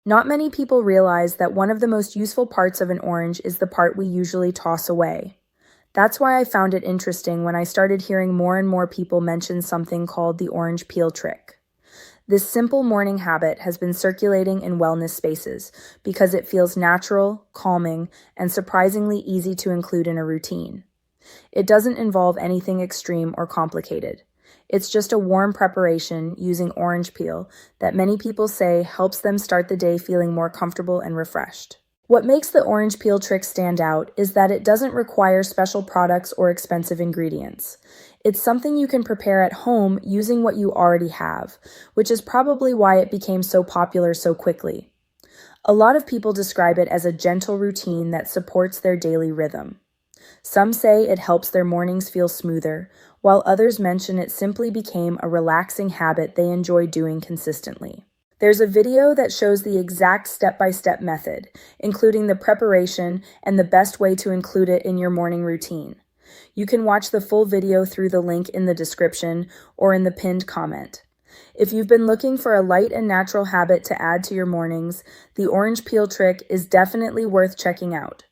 Not many people realize that one of the most useful parts of an orange is the part we usually toss away. That's why I found it interesting when I started hearing more and more people mention something called the orange peel trick. This simple morning habit has been circulating in wellness spaces because it feels natural, calming, and surprisingly easy to include in a routine. It doesn't involve anything extreme or complicated. It's just a warm preparation using orange peel that many people say helps them start the day feeling more comfortable and refreshed. What makes the orange peel trick stand out is that it doesn't require special products or expensive ingredients. It's something you can prepare at home using what you already have, which is probably why it became so popular so quickly. A lot of people describe it as a gentle routine that supports their daily rhythm. Some say it helps their mornings feel smoother, while others mention it simply became a relaxing habit they enjoy doing consistently. There's a video that shows the exact step-by-step method, including the preparation and the best way to include it in your morning routine. You can watch the full video through the link in the description or in the pinned comment. If you've been looking for a light and natural habit to add to your mornings, the orange peel trick is definitely worth checking out.